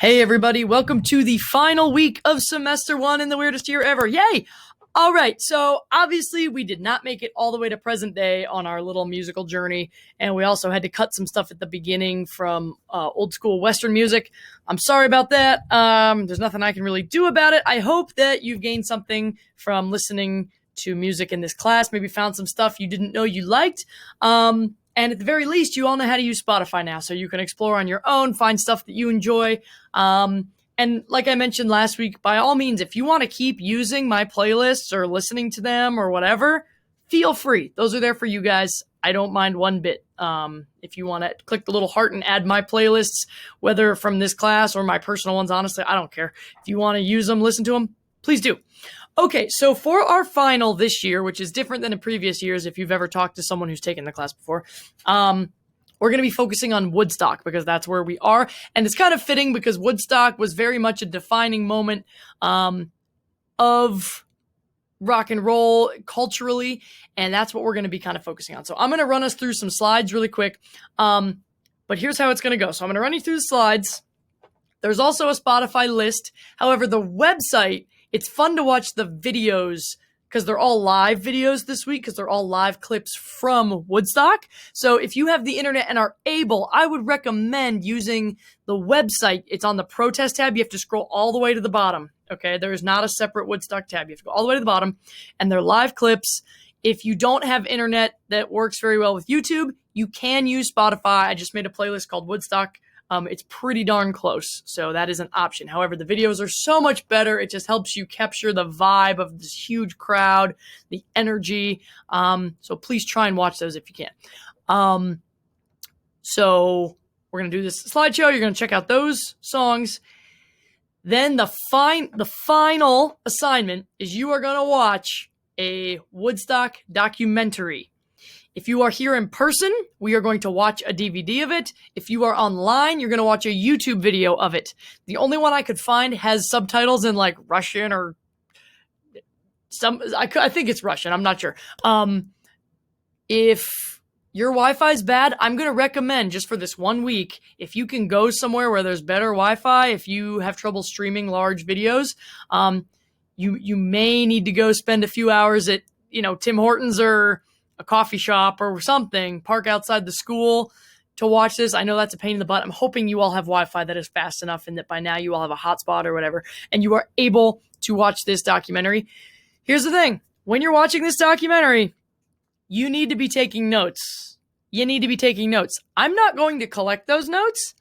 Hey everybody, welcome to the final week of semester one in the weirdest year ever. Yay! All right, so obviously we did not make it all the way to present day on our little musical journey, and we also had to cut some stuff at the beginning from old school Western music. I'm sorry about that. There's nothing I can really do about it. I hope that you've gained something from listening to music in this class, maybe found some stuff you didn't know you liked. And at the very least, you all know how to use Spotify now, so you can explore on your own, find stuff that you enjoy. And like I mentioned last week, by all means, if you want to keep using my playlists or listening to them or whatever, feel free. Those are there for you guys. I don't mind one bit. If you want to click the little heart and add my playlists, whether from this class or my personal ones, honestly, I don't care. If you want to use them, listen to them, please do. Okay, so for our final this year, which is different than in previous years, if you've ever talked to someone who's taken the class before, we're going to be focusing on Woodstock because that's where we are. And it's kind of fitting because Woodstock was very much a defining moment of rock and roll culturally, and that's what we're going to be kind of focusing on. So I'm going to run us through some slides really quick, but here's how it's going to go. So I'm going to run you through the slides. There's also a Spotify list. However, the website, it's fun to watch the videos because they're all live videos this week because they're all live clips from Woodstock. So if you have the internet and are able, I would recommend using the website. It's on the protest tab. You have to scroll all the way to the bottom. Okay, there is not a separate Woodstock tab. You have to go all the way to the bottom, and they're live clips. If you don't have internet that works very well with YouTube, you can use Spotify. I just made a playlist called Woodstock. It's pretty darn close, so that is an option. However, the videos are so much better. It just helps you capture the vibe of this huge crowd, the energy. So please try and watch those if you can. So we're going to do this slideshow. You're going to check out those songs. Then the final assignment is you are going to watch a Woodstock documentary. If you are here in person, we are going to watch a DVD of it. If you are online, you're going to watch a YouTube video of it. The only one I could find has subtitles in like Russian or I think it's Russian. I'm not sure. If your Wi-Fi is bad, I'm going to recommend just for this 1 week, if you can go somewhere where there's better Wi-Fi, if you have trouble streaming large videos, you may need to go spend a few hours at, Tim Hortons or a coffee shop or something, park outside the school to watch this. I know that's a pain in the butt. I'm hoping you all have Wi-Fi that is fast enough and that by now you all have a hotspot or whatever, and you are able to watch this documentary. Here's the thing. When you're watching this documentary, you need to be taking notes. I'm not going to collect those notes,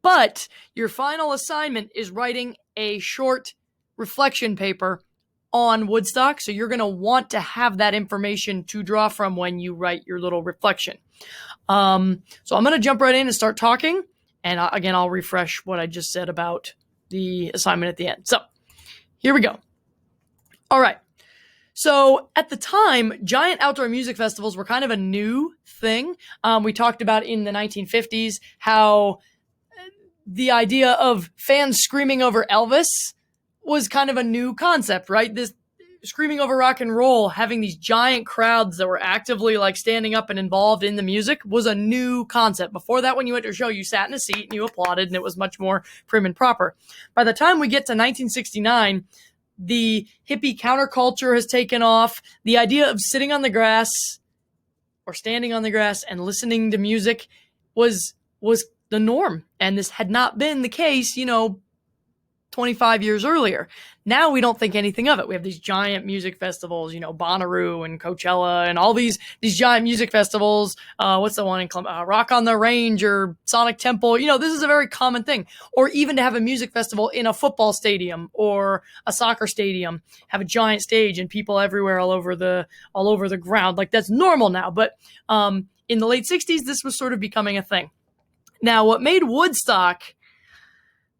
but your final assignment is writing a short reflection paper on Woodstock, so you're going to want to have that information to draw from when you write your little reflection. So I'm going to jump right in and start talking, and again, I'll refresh what I just said about the assignment at the end. So here we go. All right. So at the time, giant outdoor music festivals were kind of a new thing. We talked about in the 1950s how the idea of fans screaming over Elvis was kind of a new concept, right? This screaming over rock and roll, having these giant crowds that were actively like standing up and involved in the music was a new concept. Before that, when you went to a show, you sat in a seat and you applauded, and it was much more prim and proper. By the time we get to 1969, the hippie counterculture has taken off. The idea of sitting on the grass or standing on the grass and listening to music was the norm. And this had not been the case, 25 years earlier. Now we don't think anything of it. We have these giant music festivals, Bonnaroo and Coachella and all these giant music festivals. What's the one in Rock on the Range or Sonic Temple? This is a very common thing. Or even to have a music festival in a football stadium or a soccer stadium, have a giant stage and people everywhere all over the ground. Like that's normal now. But in the late 60s, this was sort of becoming a thing. Now, what made Woodstock,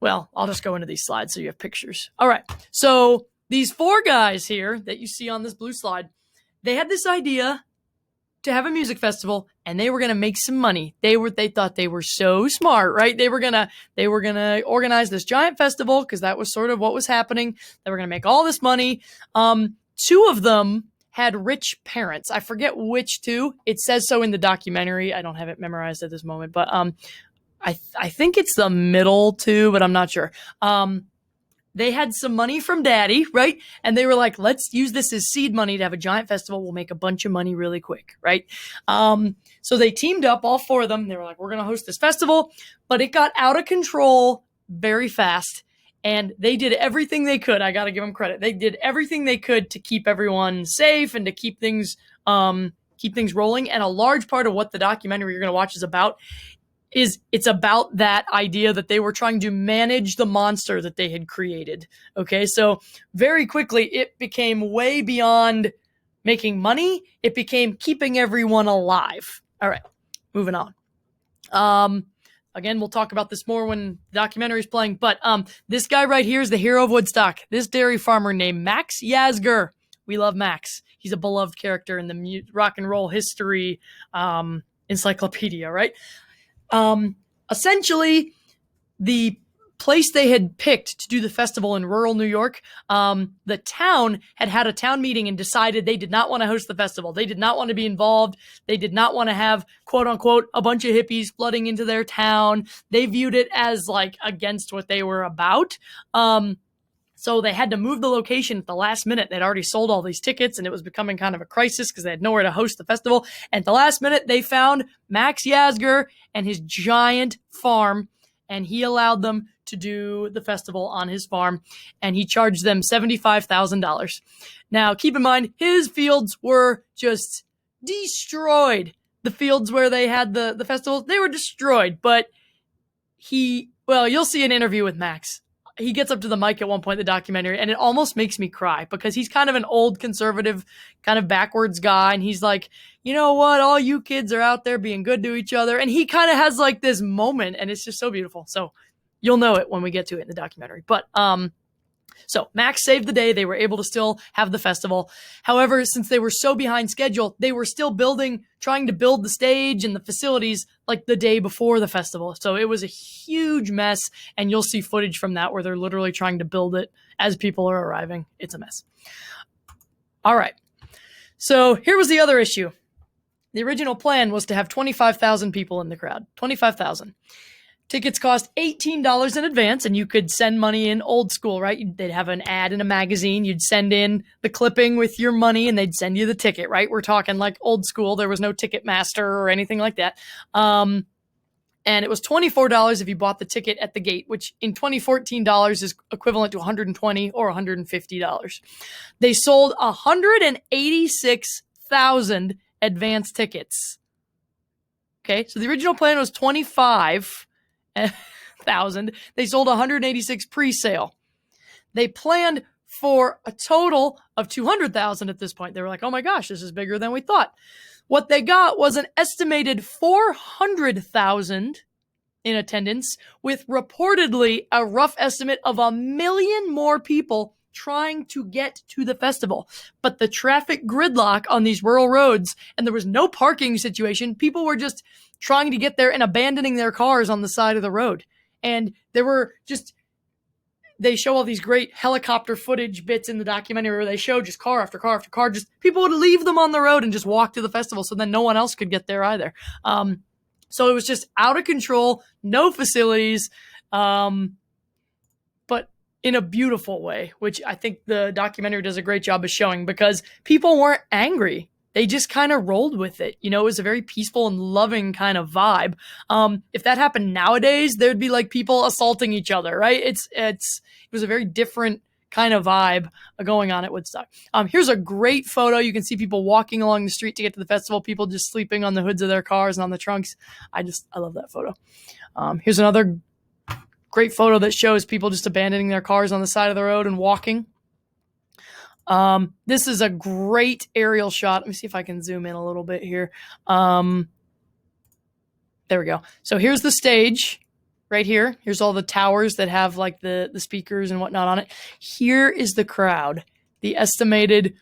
well, I'll just go into these slides so you have pictures. All right. So these four guys here that you see on this blue slide, they had this idea to have a music festival and they were going to make some money. They thought they were so smart, right? They were going to organize this giant festival because that was sort of what was happening. They were going to make all this money. Two of them had rich parents. I forget which two. It says so in the documentary. I don't have it memorized at this moment, but I think it's the middle two, but I'm not sure. They had some money from daddy, right? And they were like, let's use this as seed money to have a giant festival. We'll make a bunch of money really quick, right? So they teamed up, all four of them. They were like, we're going to host this festival, but it got out of control very fast. And they did everything they could. I got to give them credit. They did everything they could to keep everyone safe and to keep things rolling. And a large part of what the documentary you're going to watch is about it's about that idea that they were trying to manage the monster that they had created. Okay, so very quickly it became way beyond making money. It became keeping everyone alive. All right, moving on. Again, we'll talk about this more when the documentary is playing, but this guy right here is the hero of Woodstock. This dairy farmer named Max Yasgur. We love Max. He's a beloved character in the rock and roll history encyclopedia, right? Essentially, the place they had picked to do the festival in rural New York, the town had a town meeting and decided they did not want to host the festival. They did not want to be involved. They did not want to have, quote unquote, a bunch of hippies flooding into their town. They viewed it as like against what they were about. So they had to move the location at the last minute. They'd already sold all these tickets and it was becoming kind of a crisis because they had nowhere to host the festival. And at the last minute, they found Max Yasgur and his giant farm, and he allowed them to do the festival on his farm, and he charged them $75,000. Now, keep in mind, his fields were just destroyed. The fields where they had the festival, they were destroyed, but you'll see an interview with Max. He gets up to the mic at one point in the documentary, and it almost makes me cry because he's kind of an old conservative, kind of backwards guy. And he's like, you know what? All you kids are out there being good to each other. And he kind of has like this moment, and it's just so beautiful. So you'll know it when we get to it in the documentary. But, so Max saved the day. They were able to still have the festival. However, since they were so behind schedule, they were still trying to build the stage and the facilities like the day before the festival. So it was a huge mess, and you'll see footage from that where they're literally trying to build it as people are arriving. It's a mess. All right. So here was the other issue. The original plan was to have 25,000 people in the crowd. 25,000. Tickets cost $18 in advance, and you could send money in old school, right? They'd have an ad in a magazine. You'd send in the clipping with your money, and they'd send you the ticket, right? We're talking like old school. There was no Ticketmaster or anything like that. And it was $24 if you bought the ticket at the gate, which in 2014 dollars is equivalent to $120 or $150. They sold 186,000 advance tickets. Okay, so the original plan was 25,000. They sold 186 pre-sale. They planned for a total of 200,000 at this point. They were like, oh my gosh, this is bigger than we thought. What they got was an estimated 400,000 in attendance, with reportedly a rough estimate of 1 million more people trying to get to the festival. But the traffic gridlock on these rural roads, and there was no parking situation. People were just trying to get there and abandoning their cars on the side of the road. And they show all these great helicopter footage bits in the documentary where they show just car after car after car. Just people would leave them on the road and just walk to the festival, so then no one else could get there either. So it was just out of control, no facilities, but in a beautiful way, which I think the documentary does a great job of showing, because people weren't angry. They just kind of rolled with it. You know, it was a very peaceful and loving kind of vibe. If that happened nowadays, there'd be like people assaulting each other, right? It was a very different kind of vibe going on at Woodstock. Here's a great photo. You can see people walking along the street to get to the festival, people just sleeping on the hoods of their cars and on the trunks. I love that photo. Here's another great photo that shows people just abandoning their cars on the side of the road and walking. This is a great aerial shot. Let me see if I can zoom in a little bit here. There we go. So here's the stage right here. Here's all the towers that have like the speakers and whatnot on it. Here is the crowd, the estimated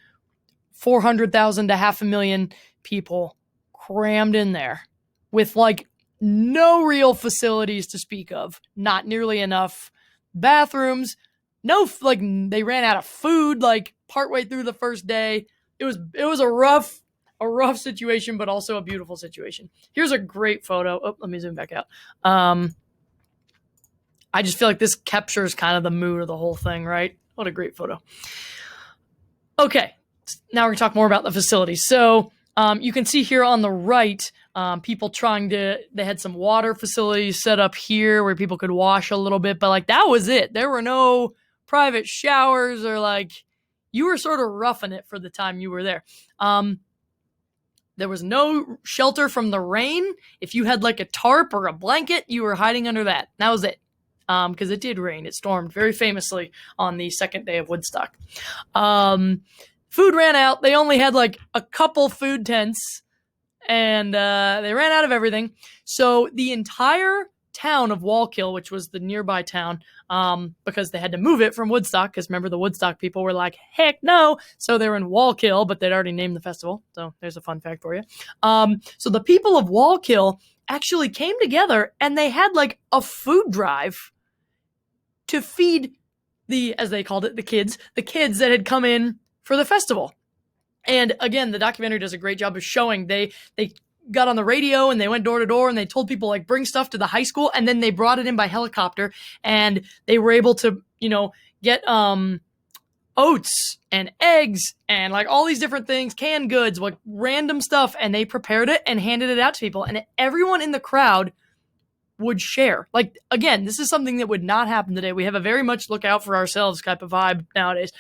400,000 to 500,000 people crammed in there with like no real facilities to speak of, not nearly enough bathrooms. No, they ran out of food like partway through the first day. It was a rough a rough situation, but also a beautiful situation. Here's a great photo. Oh, let me zoom back out. I just feel like this captures kind of the mood of the whole thing, right? What a great photo. Okay, now we're going to talk more about the facilities. So you can see here on the right, people they had some water facilities set up here where people could wash a little bit, but like that was it. There were no private showers or like you were sort of roughing it for the time you were there. There was no shelter from the rain. If you had like a tarp or a blanket, you were hiding under that. That was it. Because it did rain. It stormed very famously on the second day of Woodstock. Food ran out. They only had like a couple food tents, and they ran out of everything. So the entire town of Wallkill, which was the nearby town, because they had to move it from Woodstock, because remember the Woodstock people were like, heck no. So they were in Wallkill, but they'd already named the festival. So there's a fun fact for you. So the people of Wallkill actually came together, and they had like a food drive to feed as they called it, the kids that had come in for the festival. And again, the documentary does a great job of showing they got on the radio and they went door to door and they told people like bring stuff to the high school, and then they brought it in by helicopter, and they were able to, get oats and eggs and like all these different things, canned goods, like random stuff, and they prepared it and handed it out to people, and everyone in the crowd would share. Like, again, this is something that would not happen today. We have a very much look out for ourselves type of vibe nowadays.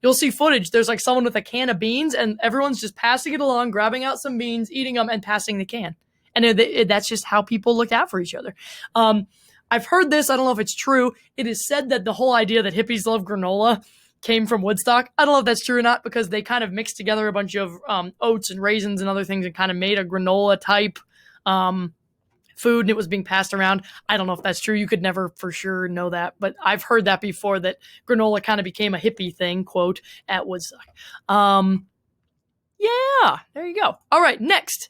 You'll see footage. There's like someone with a can of beans and everyone's just passing it along, grabbing out some beans, eating them, and passing the can. And that's just how people look out for each other. I've heard this. I don't know if it's true. It is said that the whole idea that hippies love granola came from Woodstock. I don't know if that's true or not, because they kind of mixed together a bunch of oats and raisins and other things and kind of made a granola type food, and it was being passed around. I don't know if that's true. You could never for sure know that, but I've heard that before, that granola kind of became a hippie thing, quote, at Woodstock. Yeah, there you go. All right, next.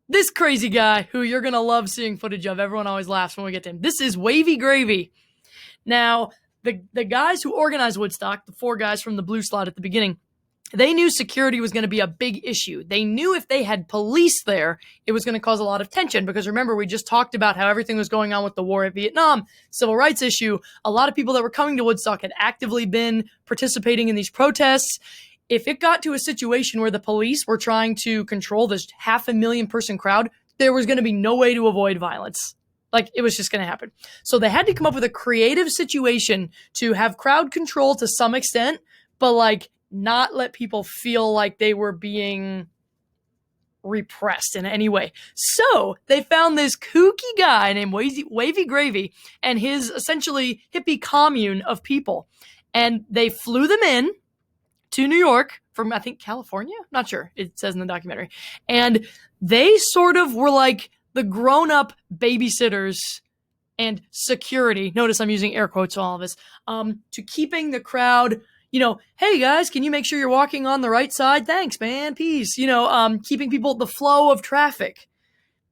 This crazy guy who you're going to love seeing footage of. Everyone always laughs when we get to him. This is Wavy Gravy. Now, the guys who organized Woodstock, the 4 guys from the blue slide at the beginning, they knew security was going to be a big issue. They knew if they had police there, it was going to cause a lot of tension, because remember, we just talked about how everything was going on with the war in Vietnam, civil rights issue. A lot of people that were coming to Woodstock had actively been participating in these protests. If it got to a situation where the police were trying to control this 500,000 person crowd, there was going to be no way to avoid violence. Like, it was just going to happen. So they had to come up with a creative situation to have crowd control to some extent, but like not let people feel like they were being repressed in any way. So they found this kooky guy named Wavy Gravy and his essentially hippie commune of people. And they flew them in to New York from, I think, California? Not sure. It says in the documentary. And they sort of were like the grown-up babysitters and security. Notice I'm using air quotes on all of this. To keeping the crowd, hey guys, can you make sure you're walking on the right side? Thanks, man. Peace. Keeping people, the flow of traffic.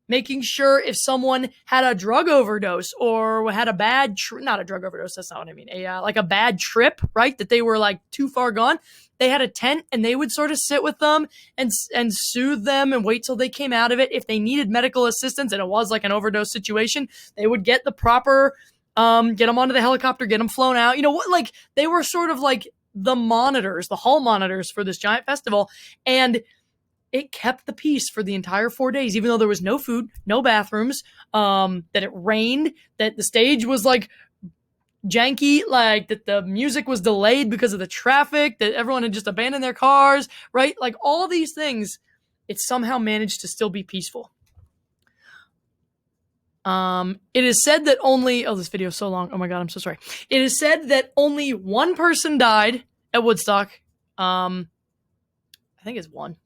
Making sure if someone had a drug overdose or had a bad, not a drug overdose, that's not what I mean, like a bad trip, right? That they were like too far gone. They had a tent and they would sort of sit with them and soothe them and wait till they came out of it. If they needed medical assistance and it was like an overdose situation, they would get the proper, get them onto the helicopter, get them flown out. Like they were sort of like the monitors, the hall monitors for this giant festival. And it kept the peace for the entire 4 days, even though there was no food, no bathrooms, that it rained, that the stage was like janky, like that the music was delayed because of the traffic, that everyone had just abandoned their cars, right? Like all these things, it somehow managed to still be peaceful. It is said that this video is so long. Oh my God, I'm so sorry. It is said that only one person died at Woodstock. I think it's one.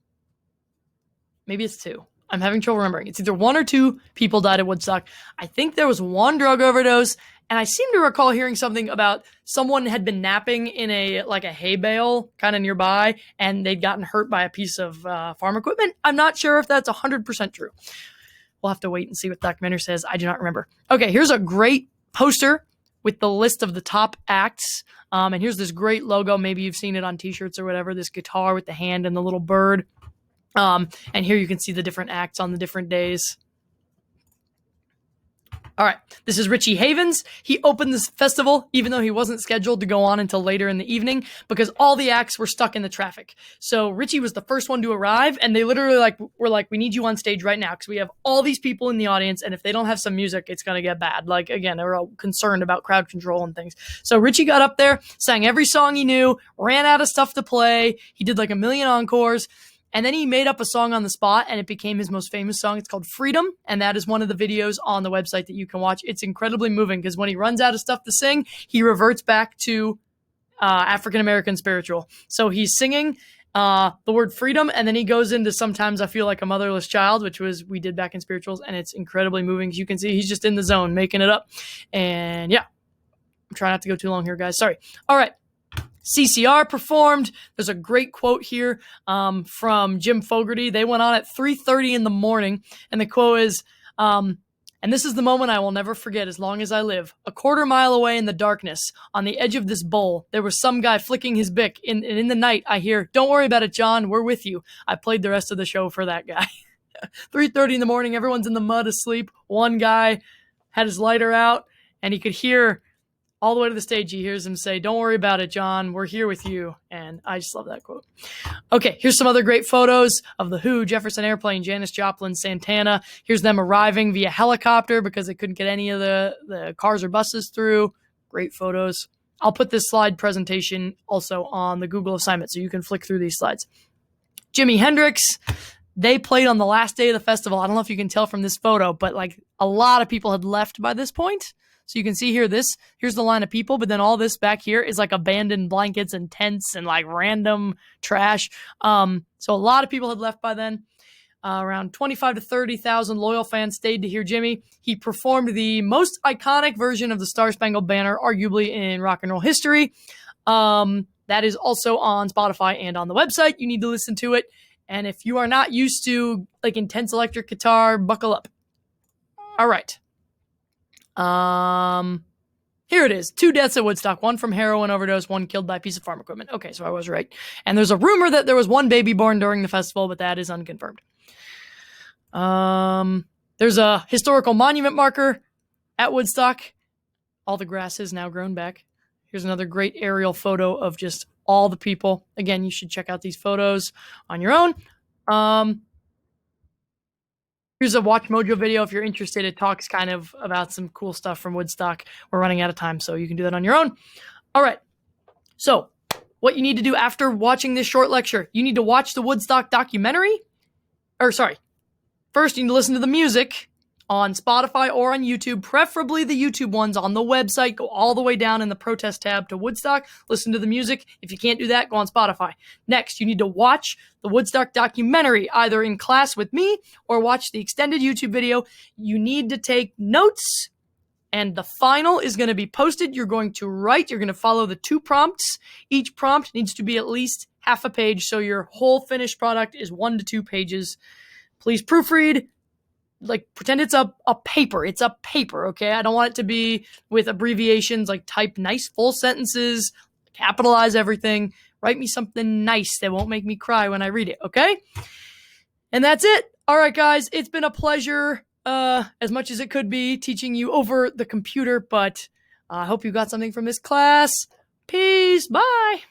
Maybe it's 2. I'm having trouble remembering. It's either 1 or 2 people died at Woodstock. I think there was 1 drug overdose, and I seem to recall hearing something about someone had been napping in a hay bale kind of nearby, and they'd gotten hurt by a piece of farm equipment. I'm not sure if that's 100% true. We'll have to wait and see what the documentary says. I do not remember. Okay, here's a great poster with the list of the top acts. And here's this great logo. Maybe you've seen it on t-shirts or whatever, this guitar with the hand and the little bird. And here you can see the different acts on the different days. All right, this is Richie Havens. He opened this festival, even though he wasn't scheduled to go on until later in the evening, because all the acts were stuck in the traffic. So Richie was the first one to arrive, and they literally were like, we need you on stage right now, because we have all these people in the audience, and if they don't have some music, it's going to get bad. Like, again, they were all concerned about crowd control and things. So Richie got up there, sang every song he knew, ran out of stuff to play. He did like a million encores. And then he made up a song on the spot, and it became his most famous song. It's called Freedom, and that is one of the videos on the website that you can watch. It's incredibly moving, because when he runs out of stuff to sing, he reverts back to African-American spiritual. So he's singing the word freedom, and then he goes into Sometimes I Feel Like a Motherless Child, which we did back in spirituals, and it's incredibly moving. As you can see, he's just in the zone, making it up. And yeah, I'm trying not to go too long here, guys. Sorry. All right. CCR performed. There's a great quote here from Jim Fogarty. They went on at 3:30 in the morning, and the quote is, and this is the moment I will never forget as long as I live. A quarter mile away in the darkness, on the edge of this bowl, there was some guy flicking his bic, and in the night I hear, "Don't worry about it, John, we're with you." I played the rest of the show for that guy. 3:30 in the morning, everyone's in the mud asleep. One guy had his lighter out, and he could hear all the way to the stage, he hears him say, "Don't worry about it, John. We're here with you." And I just love that quote. Okay, here's some other great photos of The Who, Jefferson Airplane, Janis Joplin, Santana. Here's them arriving via helicopter because they couldn't get any of the cars or buses through. Great photos. I'll put this slide presentation also on the Google assignment so you can flick through these slides. Jimi Hendrix, they played on the last day of the festival. I don't know if you can tell from this photo, but like a lot of people had left by this point. So you can see here, here's the line of people, but then all this back here is like abandoned blankets and tents and like random trash. So a lot of people had left by then. Around 25 to 30,000 loyal fans stayed to hear Jimmy. He performed the most iconic version of the Star Spangled Banner, arguably in rock and roll history. That is also on Spotify and on the website. You need to listen to it. And if you are not used to like intense electric guitar, buckle up. All right. Here it is. 2 deaths at Woodstock. 1 from heroin overdose, 1 killed by a piece of farm equipment. Okay, so I was right. And there's a rumor that there was 1 baby born during the festival, but that is unconfirmed. There's a historical monument marker at Woodstock. All the grass is now grown back. Here's another great aerial photo of just all the people. Again, you should check out these photos on your own. Here's a Watch Mojo video if you're interested. It talks kind of about some cool stuff from Woodstock. We're running out of time, so you can do that on your own. All right. So what you need to do after watching this short lecture, you need to watch the Woodstock documentary. First, you need to listen to the music on Spotify or on YouTube, preferably the YouTube ones on the website. Go all the way down in the protest tab to Woodstock. Listen to the music. If you can't do that, go on Spotify. Next, you need to watch the Woodstock documentary, either in class with me or watch the extended YouTube video. You need to take notes, and the final is going to be posted. You're going to write. You're going to follow the 2 prompts. Each prompt needs to be at least half a page, so your whole finished product is 1 to 2 pages. Please proofread. Like, pretend it's a paper. It's a paper, okay? I don't want it to be with abbreviations. Like, type nice full sentences, capitalize everything. Write me something nice that won't make me cry when I read it, okay? And that's it. All right, guys. It's been a pleasure, as much as it could be, teaching you over the computer, but I hope you got something from this class. Peace. Bye.